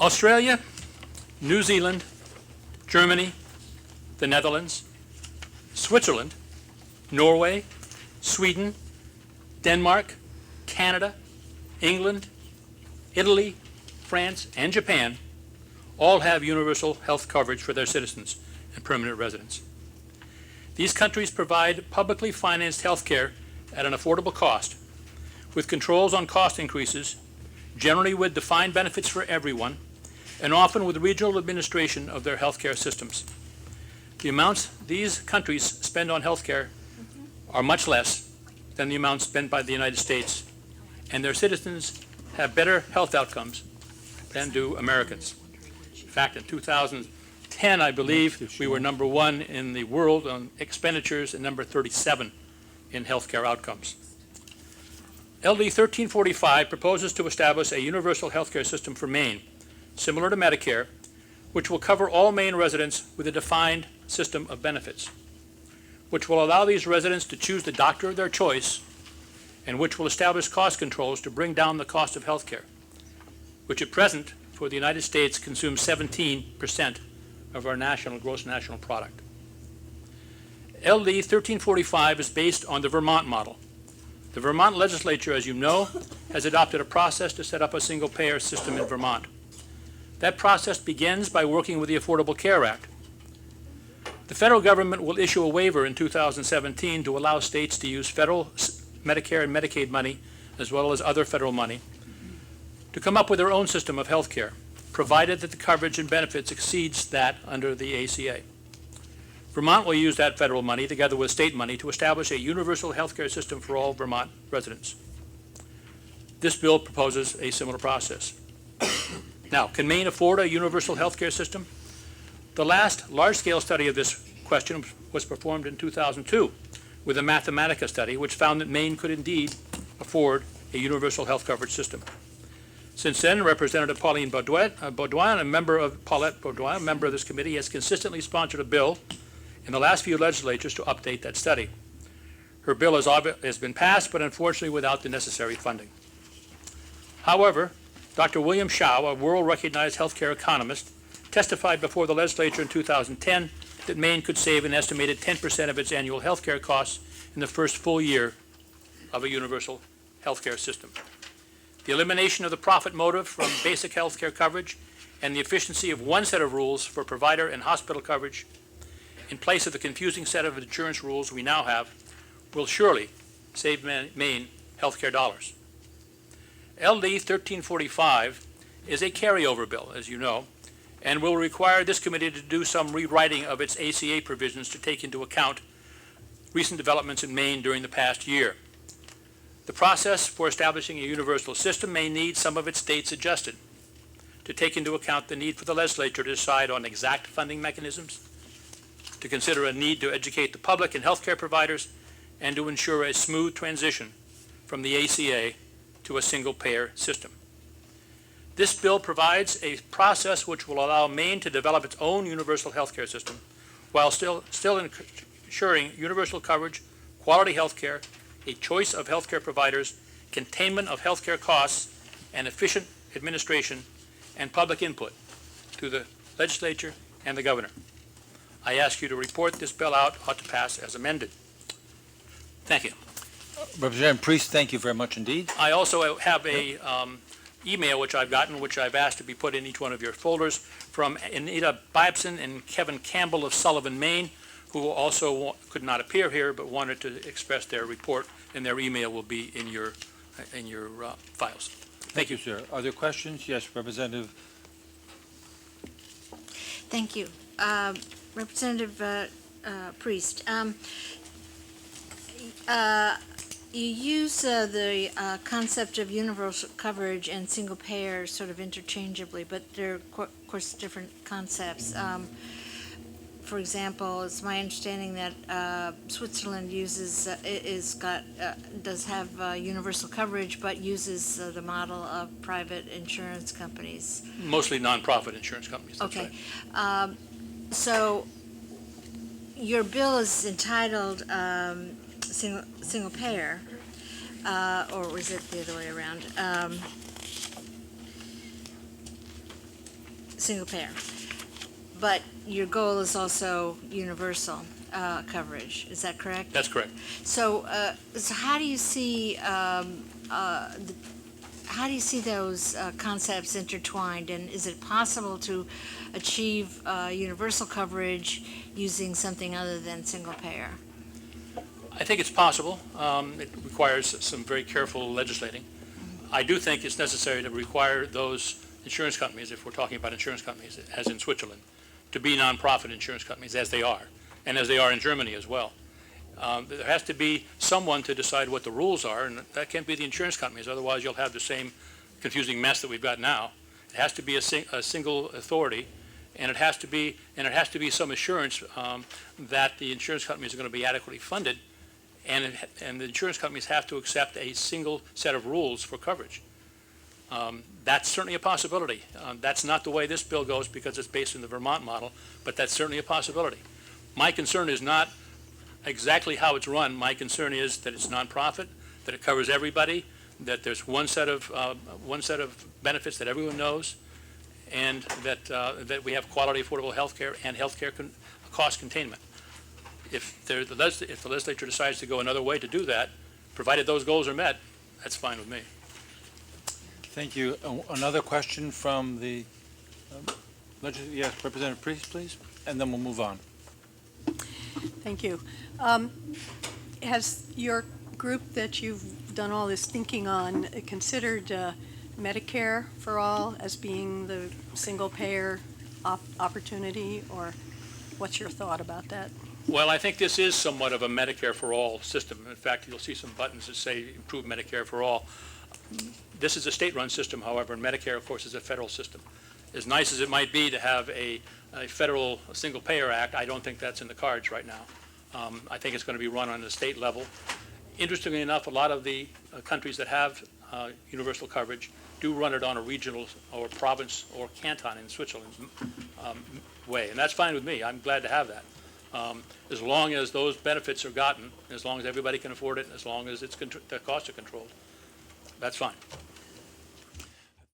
Australia, New Zealand, Germany, the Netherlands, Switzerland, Norway, Sweden, Denmark, Canada, England, Italy, France, and Japan all have universal health coverage for their citizens and permanent residents. These countries provide publicly financed health care at an affordable cost, with controls on cost increases, generally with defined benefits for everyone, and often with regional administration of their healthcare systems. The amounts these countries spend on healthcare are much less than the amounts spent by the United States, and their citizens have better health outcomes than do Americans. In fact, in 2010, I believe, we were number 1 in the world on expenditures and number 37 in healthcare outcomes. LD 1345 proposes to establish a universal healthcare system for Maine, similar to Medicare, which will cover all Maine residents with a defined system of benefits, which will allow these residents to choose the doctor of their choice, and which will establish cost controls to bring down the cost of health care, which at present for the United States consumes 17% of our gross national product. LD 1345 is based on the Vermont model. The Vermont legislature, as you know, has adopted a process to set up a single-payer system in Vermont. That process begins by working with the Affordable Care Act. The federal government will issue a waiver in 2017 to allow states to use federal Medicare and Medicaid money, as well as other federal money, to come up with their own system of health care, provided that the coverage and benefits exceeds that under the ACA. Vermont will use that federal money, together with state money, to establish a universal health care system for all Vermont residents. This bill proposes a similar process. Now, can Maine afford a universal health care system? The last large-scale study of this question was performed in 2002 with a Mathematica study, which found that Maine could indeed afford a universal health coverage system. Since then, Representative Pauline Beaudoin, a member of this committee, has consistently sponsored a bill in the last few legislatures to update that study. Her bill has been passed, but unfortunately without the necessary funding. However, Dr. William Shao, a world-recognized healthcare economist, testified before the legislature in 2010 that Maine could save an estimated 10% of its annual healthcare costs in the first full year of a universal healthcare system. The elimination of the profit motive from basic healthcare coverage and the efficiency of one set of rules for provider and hospital coverage in place of the confusing set of insurance rules we now have will surely save Maine healthcare dollars. LD 1345 is a carryover bill, as you know, and will require this committee to do some rewriting of its ACA provisions to take into account recent developments in Maine during the past year. The process for establishing a universal system may need some of its dates adjusted to take into account the need for the legislature to decide on exact funding mechanisms, to consider a need to educate the public and healthcare providers, and to ensure a smooth transition from the ACA to a single-payer system. This bill provides a process which will allow Maine to develop its own universal healthcare system while still ensuring universal coverage, quality healthcare, a choice of healthcare providers, containment of healthcare costs, and efficient administration and public input to the legislature and the governor. I ask you to report this bill ought to pass as amended. Thank you. Representative Priest, thank you very much indeed. I also have a email which I've gotten, which I've asked to be put in each one of your folders, from Anita Bibson and Kevin Campbell of Sullivan, Maine, who also could not appear here but wanted to express their report, and their email will be in your files. Thank you, sir. Are there questions? Yes, Representative. Thank you. Representative Priest, you use the concept of universal coverage and single payer sort of interchangeably, but they're, of course, different concepts. For example, it's my understanding that Switzerland does have universal coverage, but uses the model of private insurance companies. Mostly nonprofit insurance companies. That's okay. Right. So your bill is entitled single payer, or was it the other way around? single payer. But your goal is also universal coverage, is that correct? That's correct. So, so how do you see, how do you see those concepts intertwined? And is it possible to achieve universal coverage using something other than single payer? I think it's possible. It requires some very careful legislating. I do think it's necessary to require those insurance companies, if we're talking about insurance companies, as in Switzerland, to be nonprofit insurance companies, as they are, and as they are in Germany as well. There has to be someone to decide what the rules are, and that can't be the insurance companies. Otherwise, you'll have the same confusing mess that we've got now. It has to be a single authority, and it has to be some assurance that the insurance companies are going to be adequately funded, and the insurance companies have to accept a single set of rules for coverage. That's certainly a possibility. That's not the way this bill goes because it's based on the Vermont model, but that's certainly a possibility. My concern is not exactly how it's run. My concern is that it's nonprofit, that it covers everybody, that there's one set of benefits that everyone knows, and that we have quality, affordable health care and healthcare cost containment. If the legislature decides to go another way to do that, provided those goals are met, that's fine with me. Thank you. Another question from the yes, Representative Priest, please, and then we'll move on. Thank you. Has your group that you've done all this thinking on considered Medicare for all as being the single-payer opportunity, or what's your thought about that? Well, I think this is somewhat of a Medicare for all system. In fact, you'll see some buttons that say improve Medicare for all. This is a state-run system, however, and Medicare, of course, is a federal system. As nice as it might be to have a federal single-payer act, I don't think that's in the cards right now. I think it's going to be run on the state level. Interestingly enough, a lot of the countries that have universal coverage do run it on a regional or province or canton in Switzerland's way, and that's fine with me. I'm glad to have that. As long as those benefits are gotten, as long as everybody can afford it, as long as the costs are controlled, that's fine.